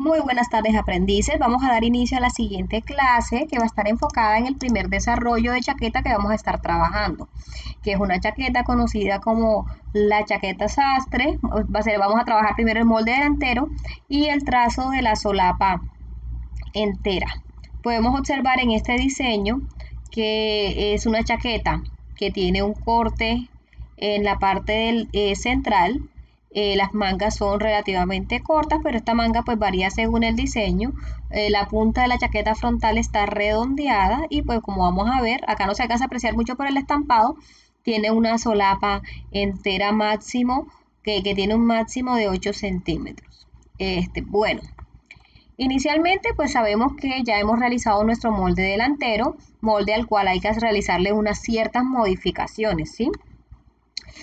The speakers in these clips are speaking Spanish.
Muy buenas tardes, aprendices. Vamos a dar inicio a la siguiente clase que va a estar enfocada en el primer desarrollo de chaqueta que vamos a estar trabajando, que es una chaqueta conocida como la chaqueta sastre. Vamos a trabajar primero el molde delantero y el trazo de la solapa entera. Podemos observar en este diseño que es una chaqueta que tiene un corte en la parte central. Las mangas son relativamente cortas, pero esta manga pues varía según el diseño. La punta de la chaqueta frontal está redondeada y pues como vamos a ver, acá no se alcanza a apreciar mucho por el estampado, tiene una solapa entera máximo, que tiene un máximo de 8 centímetros. Bueno, inicialmente pues sabemos que ya hemos realizado nuestro molde delantero, molde al cual hay que realizarle unas ciertas modificaciones, ¿sí?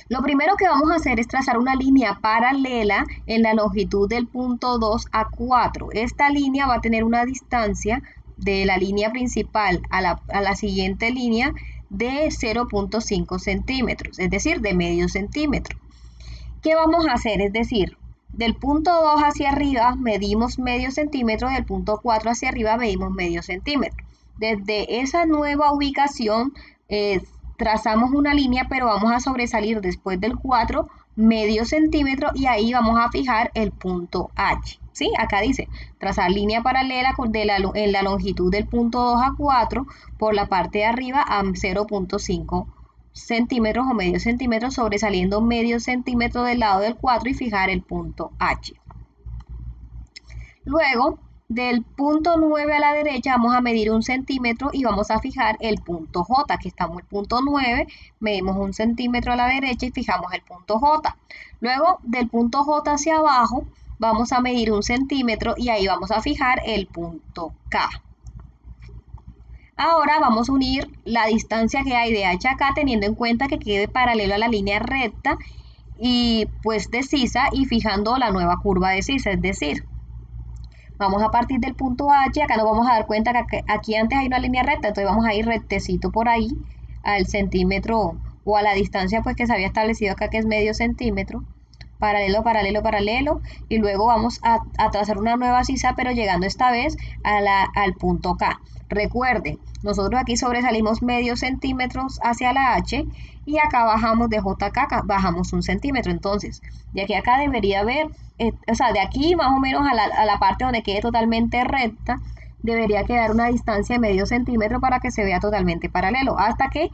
Lo primero que vamos a hacer es trazar una línea paralela en la longitud del punto 2 a 4. Esta línea va a tener una distancia de la línea principal a la siguiente línea de 0.5 centímetros, es decir, de medio centímetro. ¿Qué vamos a hacer? Es decir, del punto 2 hacia arriba medimos medio centímetro, del punto 4 hacia arriba medimos medio centímetro. Desde esa nueva ubicación trazamos una línea, pero vamos a sobresalir después del 4 medio centímetro y ahí vamos a fijar el punto H. ¿Sí? Acá dice trazar línea paralela en la longitud del punto 2 a 4 por la parte de arriba a 0.5 centímetros o medio centímetro, sobresaliendo medio centímetro del lado del 4 y fijar el punto H. Luego, del punto 9 a la derecha vamos a medir 1 centímetro y vamos a fijar el punto J. Aquí estamos el punto 9, medimos 1 centímetro a la derecha y fijamos el punto J. Luego, del punto J hacia abajo, vamos a medir 1 centímetro y ahí vamos a fijar el punto K. Ahora vamos a unir la distancia que hay de H a K teniendo en cuenta que quede paralelo a la línea recta y pues de sisa y fijando la nueva curva de sisa, es decir, vamos a partir del punto H, acá nos vamos a dar cuenta que aquí antes hay una línea recta, entonces vamos a ir rectecito por ahí al centímetro o a la distancia pues que se había establecido acá que es medio centímetro, paralelo, paralelo, paralelo, y luego vamos a trazar una nueva sisa, pero llegando esta vez al punto K. Recuerden, nosotros aquí sobresalimos medio centímetro hacia la H y acá bajamos de J a K, bajamos 1 centímetro. Entonces, de aquí a acá debería haber, o sea, de aquí más o menos a la parte donde quede totalmente recta, debería quedar una distancia de medio centímetro para que se vea totalmente paralelo, hasta que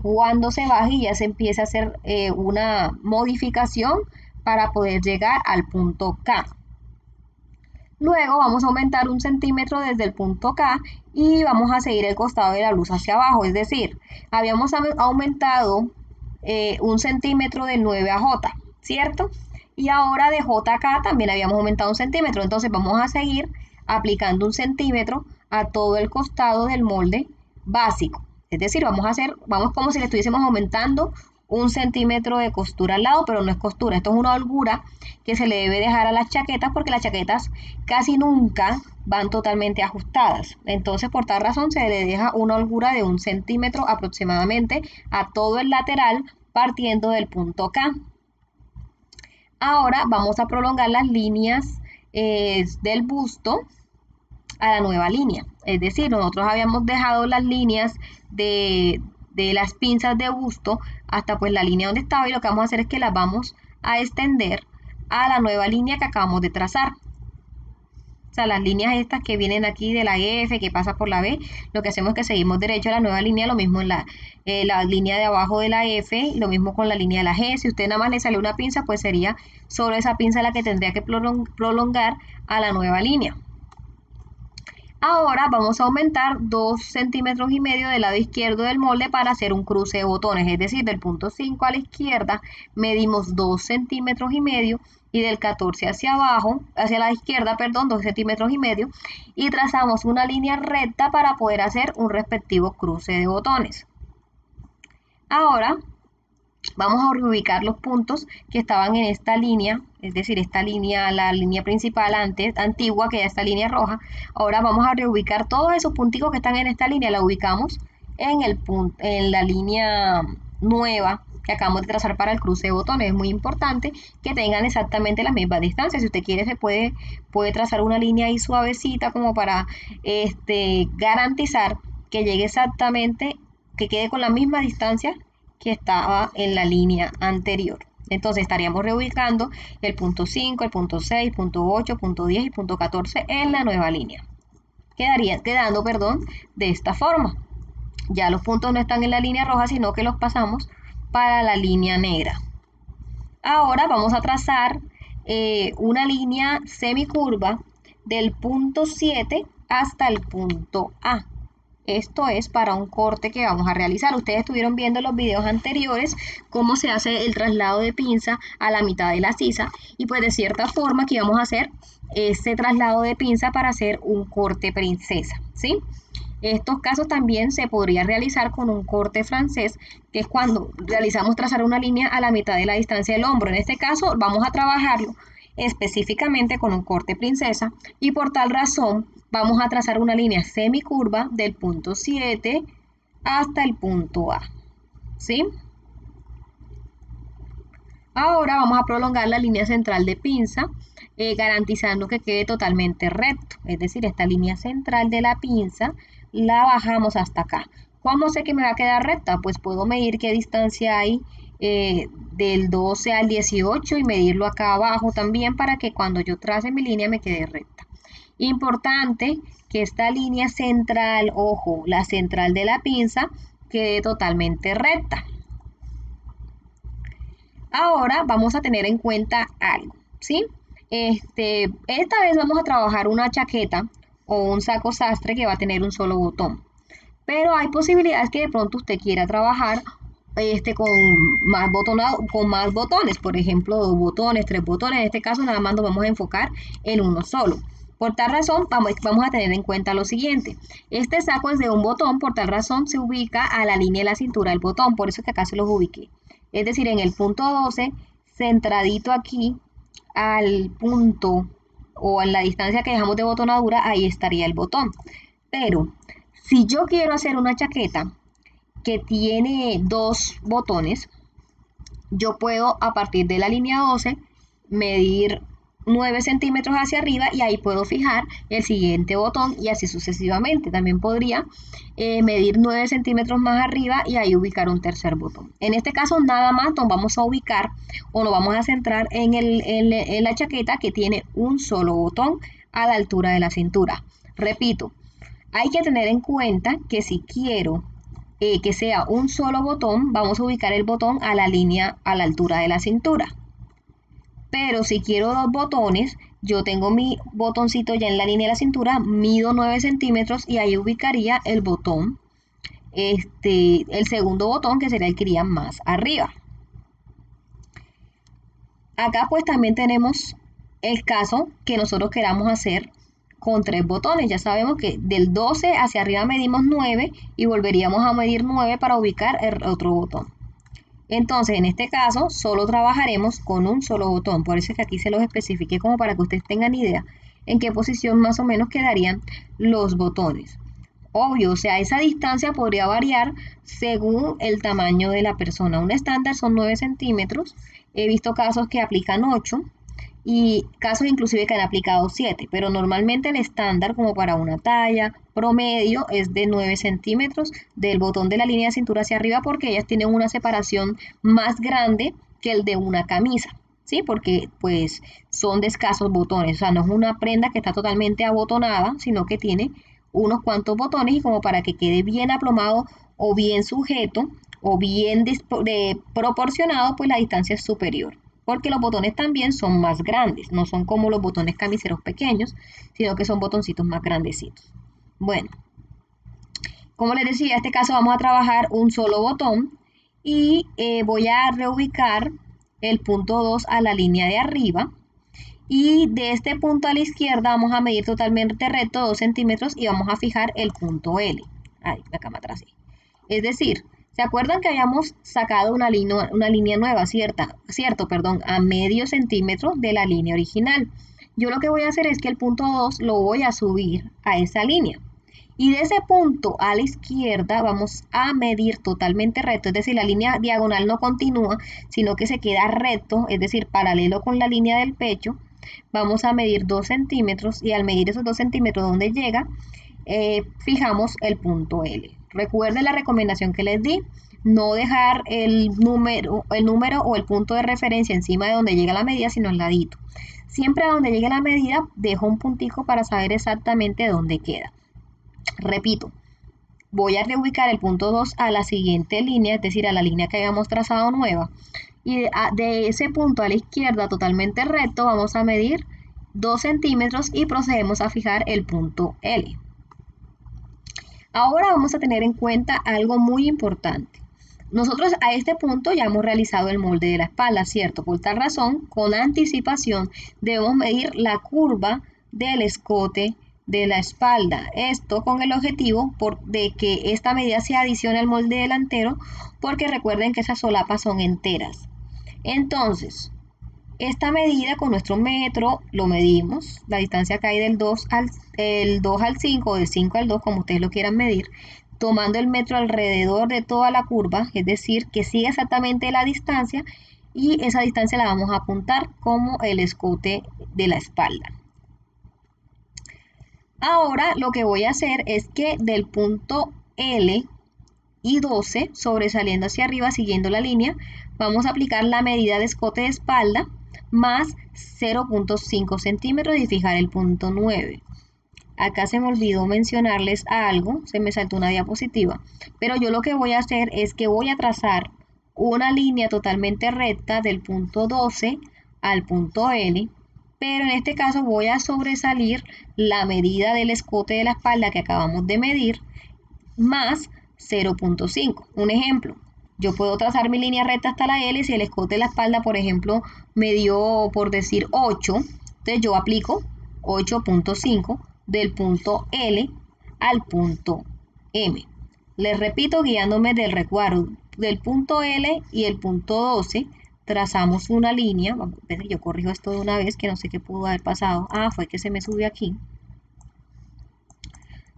cuando se baje ya se empiece a hacer una modificación para poder llegar al punto K. Luego vamos a aumentar 1 centímetro desde el punto K y vamos a seguir el costado de la luz hacia abajo, es decir, habíamos aumentado 1 centímetro del 9 a J, ¿cierto? Y ahora de J a K también habíamos aumentado 1 centímetro, entonces vamos a seguir aplicando 1 centímetro a todo el costado del molde básico, es decir, vamos como si le estuviésemos aumentando 1 centímetro de costura al lado, pero no es costura, esto es una holgura que se le debe dejar a las chaquetas porque las chaquetas casi nunca van totalmente ajustadas. Entonces, por tal razón, se le deja una holgura de 1 centímetro aproximadamente a todo el lateral partiendo del punto K. Ahora vamos a prolongar las líneas del busto a la nueva línea. Es decir, nosotros habíamos dejado las líneas de las pinzas de busto hasta pues la línea donde estaba y lo que vamos a hacer es que las vamos a extender a la nueva línea que acabamos de trazar. O sea, las líneas estas que vienen aquí de la F, que pasa por la B, lo que hacemos es que seguimos derecho a la nueva línea, lo mismo en la línea de abajo de la F, lo mismo con la línea de la G. Si usted nada más le sale una pinza, pues sería solo esa pinza la que tendría que prolongar a la nueva línea. Ahora vamos a aumentar 2 centímetros y medio del lado izquierdo del molde para hacer un cruce de botones, es decir, del punto 5 a la izquierda medimos 2 centímetros y medio y del 14 hacia abajo, hacia la izquierda, perdón, 2 centímetros y medio y trazamos una línea recta para poder hacer un respectivo cruce de botones. Ahora vamos a reubicar los puntos que estaban en esta línea, es decir, esta línea, la línea principal antigua, que es esta línea roja. Ahora vamos a reubicar todos esos punticos que están en esta línea, la ubicamos en la línea nueva que acabamos de trazar para el cruce de botones. Es muy importante que tengan exactamente las mismas distancias. Si usted quiere, puede trazar una línea ahí suavecita como para garantizar que llegue exactamente, que quede con la misma distancia que estaba en la línea anterior. Entonces estaríamos reubicando el punto 5, el punto 6, punto 8, punto 10 y punto 14 en la nueva línea. Quedando de esta forma. Ya los puntos no están en la línea roja, sino que los pasamos para la línea negra. Ahora vamos a trazar una línea semicurva del punto 7 hasta el punto A. Esto es para un corte que vamos a realizar. Ustedes estuvieron viendo en los videos anteriores cómo se hace el traslado de pinza a la mitad de la sisa. Y pues de cierta forma aquí vamos a hacer este traslado de pinza para hacer un corte princesa, ¿sí? Estos casos también se podría realizar con un corte francés, que es cuando realizamos trazar una línea a la mitad de la distancia del hombro. En este caso vamos a trabajarlo específicamente con un corte princesa y por tal razón vamos a trazar una línea semicurva del punto 7 hasta el punto A, ¿sí? Ahora vamos a prolongar la línea central de pinza, garantizando que quede totalmente recto. Es decir, esta línea central de la pinza la bajamos hasta acá. ¿Cómo sé que me va a quedar recta? Pues puedo medir qué distancia hay del 12 al 18 y medirlo acá abajo también para que cuando yo trace mi línea me quede recta. Importante que esta línea central, ojo, la central de la pinza quede totalmente recta. Ahora vamos a tener en cuenta algo, ¿sí? Esta vez vamos a trabajar una chaqueta o un saco sastre que va a tener un solo botón. Pero hay posibilidades que de pronto usted quiera trabajar con más botones, por ejemplo, 2 botones, 3 botones. En este caso nada más nos vamos a enfocar en uno solo. Por tal razón, vamos a tener en cuenta lo siguiente. Este saco es de un botón, por tal razón se ubica a la línea de la cintura del botón, por eso es que acá se los ubiqué. Es decir, en el punto 12, centradito aquí al punto o en la distancia que dejamos de botonadura, ahí estaría el botón. Pero si yo quiero hacer una chaqueta que tiene 2 botones, yo puedo a partir de la línea 12 medir 9 centímetros hacia arriba y ahí puedo fijar el siguiente botón y así sucesivamente. También podría medir 9 centímetros más arriba y ahí ubicar un tercer botón. En este caso nada más nos vamos a ubicar o nos vamos a centrar en la chaqueta que tiene un solo botón a la altura de la cintura. Repito, hay que tener en cuenta que si quiero que sea un solo botón, vamos a ubicar el botón a la altura de la cintura. Pero si quiero 2 botones, yo tengo mi botoncito ya en la línea de la cintura, mido 9 centímetros y ahí ubicaría el botón, el segundo botón que sería el que iría más arriba. Acá pues también tenemos el caso que nosotros queramos hacer con 3 botones. Ya sabemos que del 12 hacia arriba medimos 9 y volveríamos a medir 9 para ubicar el otro botón. Entonces, en este caso, solo trabajaremos con un solo botón. Por eso es que aquí se los especifiqué como para que ustedes tengan idea en qué posición más o menos quedarían los botones. Obvio, o sea, esa distancia podría variar según el tamaño de la persona. Un estándar son 9 centímetros. He visto casos que aplican 8 y casos inclusive que han aplicado 7, pero normalmente el estándar como para una talla promedio es de 9 centímetros del botón de la línea de cintura hacia arriba porque ellas tienen una separación más grande que el de una camisa, ¿sí? Porque pues son de escasos botones, o sea, no es una prenda que está totalmente abotonada, sino que tiene unos cuantos botones y como para que quede bien aplomado o bien sujeto o bien proporcionado, pues la distancia es superior. Porque los botones también son más grandes, no son como los botones camiseros pequeños, sino que son botoncitos más grandecitos. Bueno, como les decía, en este caso vamos a trabajar un solo botón y voy a reubicar el punto 2 a la línea de arriba y de este punto a la izquierda vamos a medir totalmente recto 2 centímetros y vamos a fijar el punto L. Ahí, acá me atrasé. Es decir, ¿se acuerdan que habíamos sacado una línea nueva, cierto, a medio centímetro de la línea original? Yo lo que voy a hacer es que el punto 2 lo voy a subir a esa línea. Y de ese punto a la izquierda vamos a medir totalmente recto, es decir, la línea diagonal no continúa, sino que se queda recto, es decir, paralelo con la línea del pecho. Vamos a medir 2 centímetros y al medir esos 2 centímetros donde llega, fijamos el punto L. Recuerden la recomendación que les di, no dejar el número o el punto de referencia encima de donde llega la medida, sino al ladito. Siempre a donde llegue la medida, dejo un puntico para saber exactamente dónde queda. Repito, voy a reubicar el punto 2 a la siguiente línea, es decir, a la línea que habíamos trazado nueva. Y de ese punto a la izquierda totalmente recto vamos a medir 2 centímetros y procedemos a fijar el punto L. Ahora vamos a tener en cuenta algo muy importante. Nosotros a este punto ya hemos realizado el molde de la espalda, ¿cierto? Por tal razón, con anticipación debemos medir la curva del escote de la espalda. Esto con el objetivo de que esta medida se adicione al molde delantero, porque recuerden que esas solapas son enteras. Entonces, esta medida con nuestro metro lo medimos, la distancia cae del 2 al 5 o del 5 al 2, como ustedes lo quieran medir, tomando el metro alrededor de toda la curva, es decir, que sigue exactamente la distancia, y esa distancia la vamos a apuntar como el escote de la espalda. Ahora lo que voy a hacer es que del punto L y 12, sobresaliendo hacia arriba, siguiendo la línea, vamos a aplicar la medida de escote de espalda más 0.5 centímetros y fijar el punto 9. Acá se me olvidó mencionarles algo, se me saltó una diapositiva, pero yo lo que voy a hacer es que voy a trazar una línea totalmente recta del punto 12 al punto L, pero en este caso voy a sobresalir la medida del escote de la espalda que acabamos de medir más 0.5. Un ejemplo, yo puedo trazar mi línea recta hasta la L. Si el escote de la espalda, por ejemplo, me dio, por decir, 8, entonces yo aplico 8.5 del punto L al punto M. Les repito, guiándome del recuadro del punto L y el punto 12, trazamos una línea. Vamos a ver, yo corrijo esto de una vez, que no sé qué pudo haber pasado. Fue que se me subió aquí.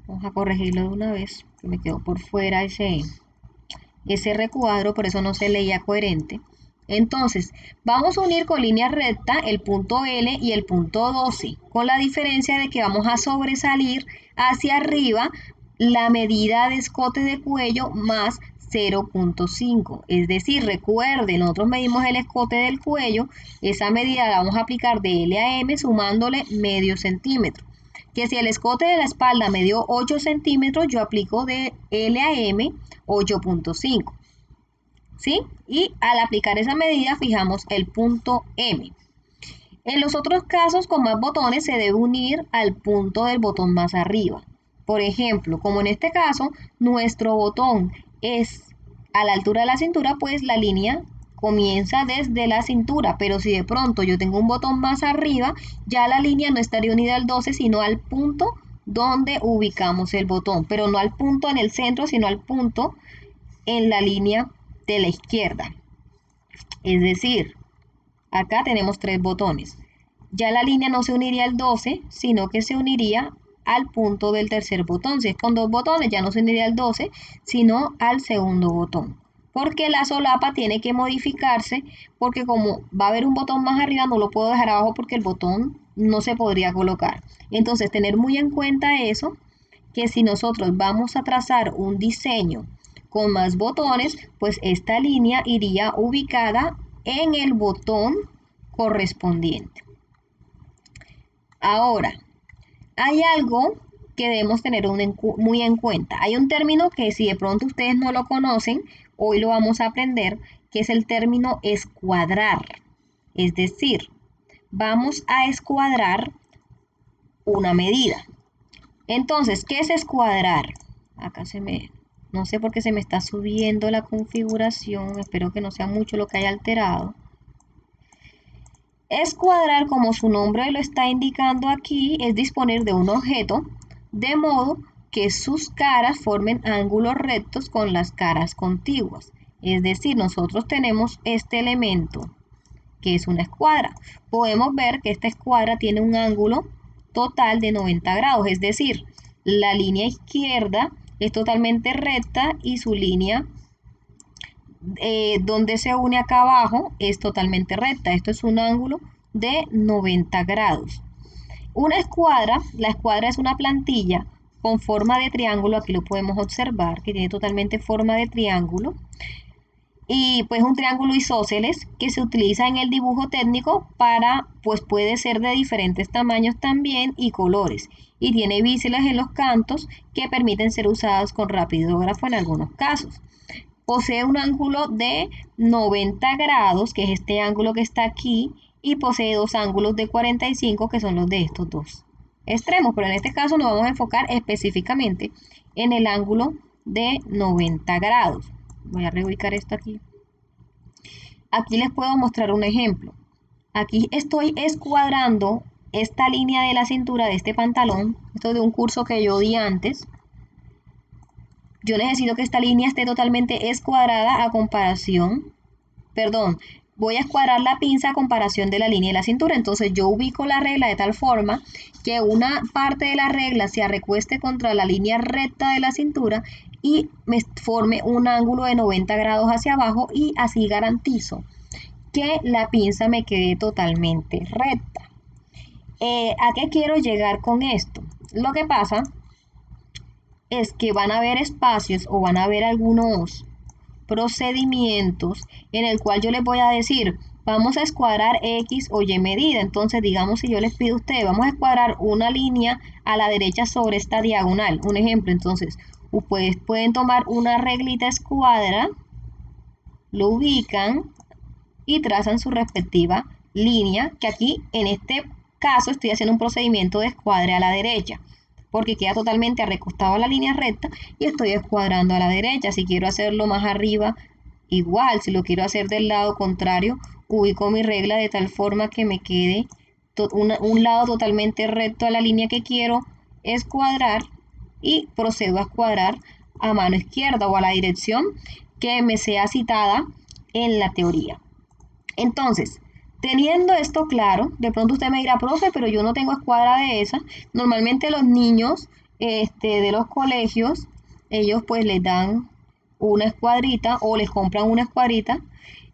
Vamos a corregirlo de una vez, que me quedó por fuera ese recuadro, por eso no se leía coherente. Entonces, vamos a unir con línea recta el punto L y el punto 12, con la diferencia de que vamos a sobresalir hacia arriba la medida de escote de cuello más 0.5. Es decir, recuerden, nosotros medimos el escote del cuello, esa medida la vamos a aplicar de L a M sumándole medio centímetro. Que si el escote de la espalda me dio 8 centímetros, yo aplico de L a M 8.5. ¿Sí? Y al aplicar esa medida fijamos el punto M. En los otros casos con más botones se debe unir al punto del botón más arriba. Por ejemplo, como en este caso, nuestro botón es a la altura de la cintura, pues la línea comienza desde la cintura, pero si de pronto yo tengo un botón más arriba, ya la línea no estaría unida al 12, sino al punto donde ubicamos el botón, pero no al punto en el centro, sino al punto en la línea de la izquierda. Es decir, acá tenemos 3 botones. Ya la línea no se uniría al 12, sino que se uniría al punto del tercer botón. Si es con 2 botones, ya no se uniría al 12, sino al segundo botón. Porque la solapa tiene que modificarse, porque como va a haber un botón más arriba, no lo puedo dejar abajo porque el botón no se podría colocar. Entonces, tener muy en cuenta eso, que si nosotros vamos a trazar un diseño con más botones, pues esta línea iría ubicada en el botón correspondiente. Ahora, hay algo que debemos tener muy en cuenta. Hay un término que si de pronto ustedes no lo conocen, hoy lo vamos a aprender, que es el término escuadrar. Es decir, vamos a escuadrar una medida. Entonces, ¿qué es escuadrar? Acá no sé por qué se me está subiendo la configuración, espero que no sea mucho lo que haya alterado. Escuadrar, como su nombre lo está indicando aquí, es disponer de un objeto de modo que sus caras formen ángulos rectos con las caras contiguas. Es decir, nosotros tenemos este elemento que es una escuadra. Podemos ver que esta escuadra tiene un ángulo total de 90 grados, es decir, la línea izquierda es totalmente recta y su línea donde se une acá abajo es totalmente recta. Esto es un ángulo de 90 grados. Una escuadra, la escuadra es una plantilla con forma de triángulo, aquí lo podemos observar, que tiene totalmente forma de triángulo. Y pues un triángulo isósceles que se utiliza en el dibujo técnico para, pues puede ser de diferentes tamaños también y colores. Y tiene biseles en los cantos que permiten ser usados con rapidógrafo en algunos casos. Posee un ángulo de 90 grados, que es este ángulo que está aquí, y posee dos ángulos de 45, que son los de estos dos extremos. Pero en este caso nos vamos a enfocar específicamente en el ángulo de 90 grados. Voy a reubicar esto aquí. Aquí les puedo mostrar un ejemplo. Aquí estoy escuadrando esta línea de la cintura de este pantalón. Esto es de un curso que yo di antes. Yo necesito que esta línea esté totalmente escuadrada a comparación, voy a escuadrar la pinza a comparación de la línea de la cintura. Entonces yo ubico la regla de tal forma que una parte de la regla se recueste contra la línea recta de la cintura y me forme un ángulo de 90 grados hacia abajo, y así garantizo que la pinza me quede totalmente recta. ¿A qué quiero llegar con esto? Lo que pasa es que van a haber espacios o van a haber algunos procedimientos en el cual yo les voy a decir, vamos a escuadrar X o Y medida. Entonces, digamos, si yo les pido a ustedes, vamos a escuadrar una línea a la derecha sobre esta diagonal, un ejemplo. Entonces, ustedes pueden tomar una reglita escuadra, lo ubican y trazan su respectiva línea, que aquí en este caso estoy haciendo un procedimiento de escuadre a la derecha, porque queda totalmente recostado a la línea recta y estoy escuadrando a la derecha. Si quiero hacerlo más arriba, igual. Si lo quiero hacer del lado contrario, ubico mi regla de tal forma que me quede un lado totalmente recto a la línea que quiero escuadrar, y procedo a escuadrar a mano izquierda o a la dirección que me sea citada en la teoría. Entonces, teniendo esto claro, de pronto usted me dirá, profe, pero yo no tengo escuadra de esa. Normalmente los niños de los colegios, ellos pues les dan una escuadrita o les compran una escuadrita.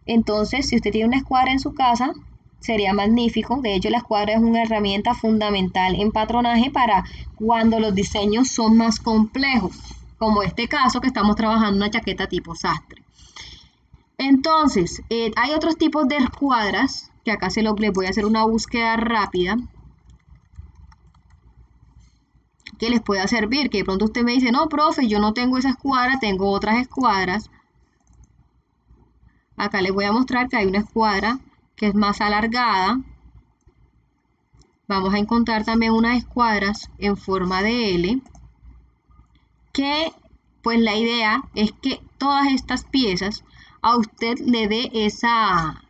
Entonces, si usted tiene una escuadra en su casa, sería magnífico. De hecho, la escuadra es una herramienta fundamental en patronaje para cuando los diseños son más complejos, como este caso que estamos trabajando una chaqueta tipo sastre. Entonces, hay otros tipos de escuadras, que acá les voy a hacer una búsqueda rápida, que les pueda servir, que de pronto usted me dice, no, profe, yo no tengo esa escuadra, tengo otras escuadras. Acá les voy a mostrar que hay una escuadra que es más alargada. Vamos a encontrar también unas escuadras en forma de L, que pues la idea es que todas estas piezas a usted le dé esa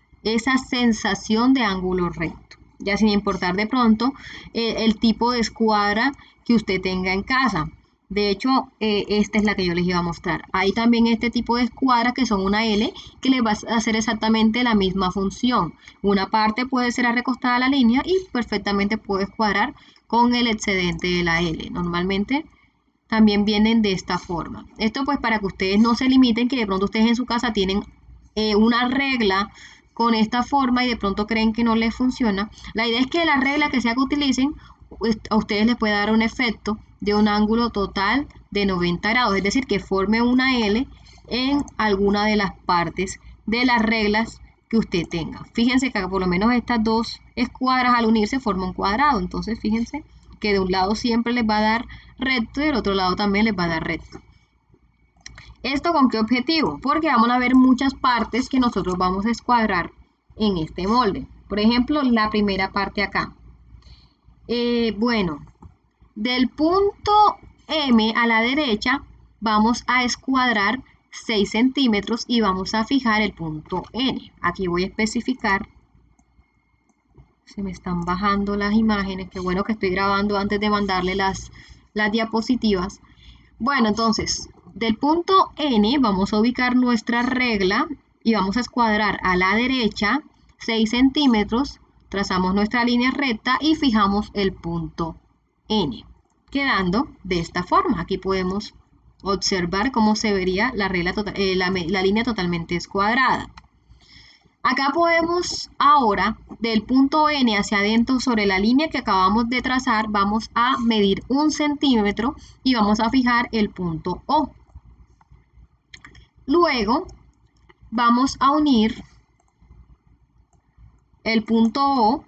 sensación de ángulo recto, ya sin importar de pronto el tipo de escuadra que usted tenga en casa. De hecho, esta es la que yo les iba a mostrar. Hay también este tipo de escuadras que son una L, que les va a hacer exactamente la misma función. Una parte puede ser recostada a la línea y perfectamente puede escuadrar con el excedente de la L. Normalmente también vienen de esta forma. Esto pues para que ustedes no se limiten, que de pronto ustedes en su casa tienen una regla con esta forma y de pronto creen que no les funciona. La idea es que la regla que sea que utilicen, a ustedes les pueda dar un efecto de un ángulo total de 90 grados, es decir, que forme una L en alguna de las partes de las reglas que usted tenga. Fíjense que por lo menos estas dos escuadras al unirse forman un cuadrado. Entonces fíjense que de un lado siempre les va a dar recto y del otro lado también les va a dar recto. ¿Esto con qué objetivo? Porque vamos a ver muchas partes que nosotros vamos a escuadrar en este molde. Por ejemplo, la primera parte acá. Bueno, del punto M a la derecha vamos a escuadrar 6 centímetros y vamos a fijar el punto N. Aquí voy a especificar. Se me están bajando las imágenes. Qué bueno que estoy grabando antes de mandarle las diapositivas. Bueno, entonces, del punto N vamos a ubicar nuestra regla y vamos a escuadrar a la derecha 6 centímetros. Trazamos nuestra línea recta y fijamos el punto N. quedando de esta forma. Aquí podemos observar cómo se vería la línea totalmente escuadrada. Acá podemos ahora, del punto N hacia adentro sobre la línea que acabamos de trazar, vamos a medir 1 centímetro y vamos a fijar el punto O. Luego vamos a unir el punto O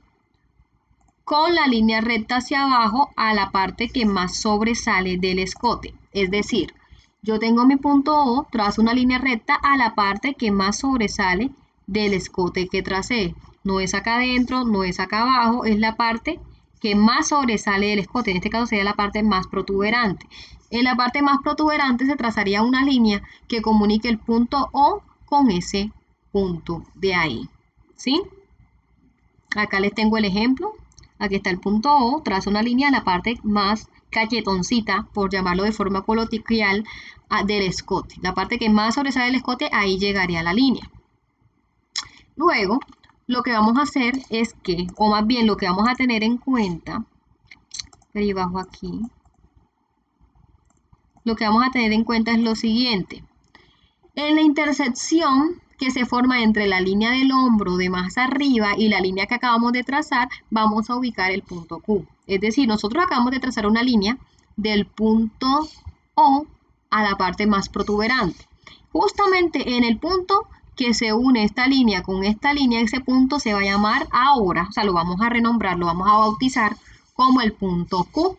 con la línea recta hacia abajo a la parte que más sobresale del escote. Es decir, yo tengo mi punto O, trazo una línea recta a la parte que más sobresale del escote que tracé. No es acá adentro, no es acá abajo, es la parte que más sobresale del escote. En este caso sería la parte más protuberante. En la parte más protuberante se trazaría una línea que comunique el punto O con ese punto de ahí. ¿Sí? Acá les tengo el ejemplo. Aquí está el punto O, trazo una línea en la parte más cachetoncita, por llamarlo de forma coloquial, del escote. La parte que más sobresale del escote, ahí llegaría la línea. Luego, lo que vamos a hacer es que, o más bien lo que vamos a tener en cuenta, pero bajo aquí, lo que vamos a tener en cuenta es lo siguiente. En la intersección que se forma entre la línea del hombro de más arriba y la línea que acabamos de trazar, vamos a ubicar el punto Q. Es decir, nosotros acabamos de trazar una línea del punto O a la parte más protuberante. Justamente en el punto que se une esta línea con esta línea, ese punto se va a llamar ahora, o sea, lo vamos a renombrar, lo vamos a bautizar como el punto Q.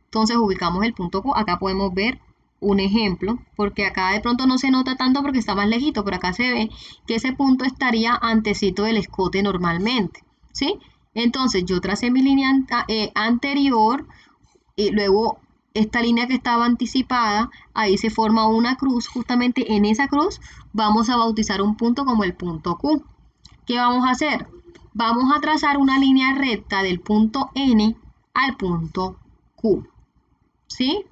Entonces ubicamos el punto Q. Acá podemos ver un ejemplo, porque acá de pronto no se nota tanto porque está más lejito, pero acá se ve que ese punto estaría antecito del escote normalmente, ¿sí? Entonces yo tracé mi línea anterior y luego esta línea que estaba anticipada, ahí se forma una cruz. Justamente en esa cruz vamos a bautizar un punto como el punto Q. ¿Qué vamos a hacer? Vamos a trazar una línea recta del punto N al punto Q, ¿sí?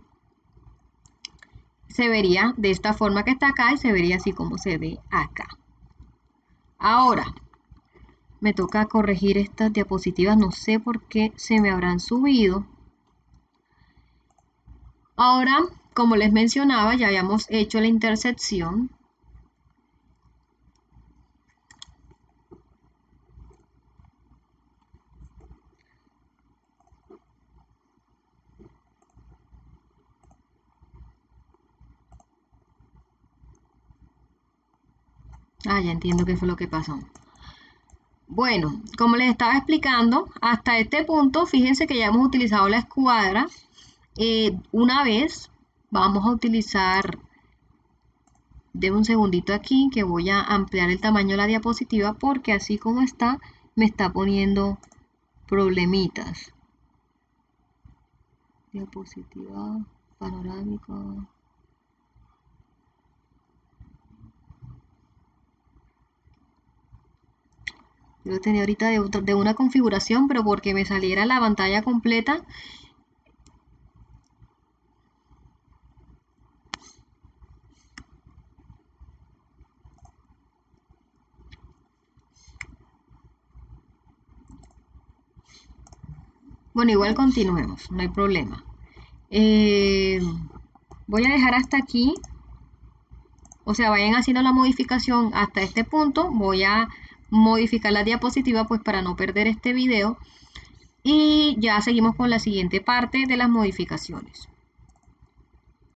Se vería de esta forma que está acá y se vería así como se ve acá. Ahora, me toca corregir estas diapositivas, no sé por qué se me habrán subido. Ahora, como les mencionaba, ya habíamos hecho la intersección. Ya entiendo qué fue lo que pasó. Bueno, como les estaba explicando, hasta este punto, fíjense que ya hemos utilizado la escuadra. Una vez vamos a utilizar, denme un segundito aquí que voy a ampliar el tamaño de la diapositiva porque así como está, me está poniendo problemitas. Diapositiva panorámica. Yo lo tenía ahorita de una configuración, pero porque me saliera la pantalla completa. Bueno, igual continuemos, no hay problema. Voy a dejar hasta aquí. O sea, vayan haciendo la modificación hasta este punto. Voy a modificar la diapositiva pues para no perder este video. Y ya seguimos con la siguiente parte de las modificaciones.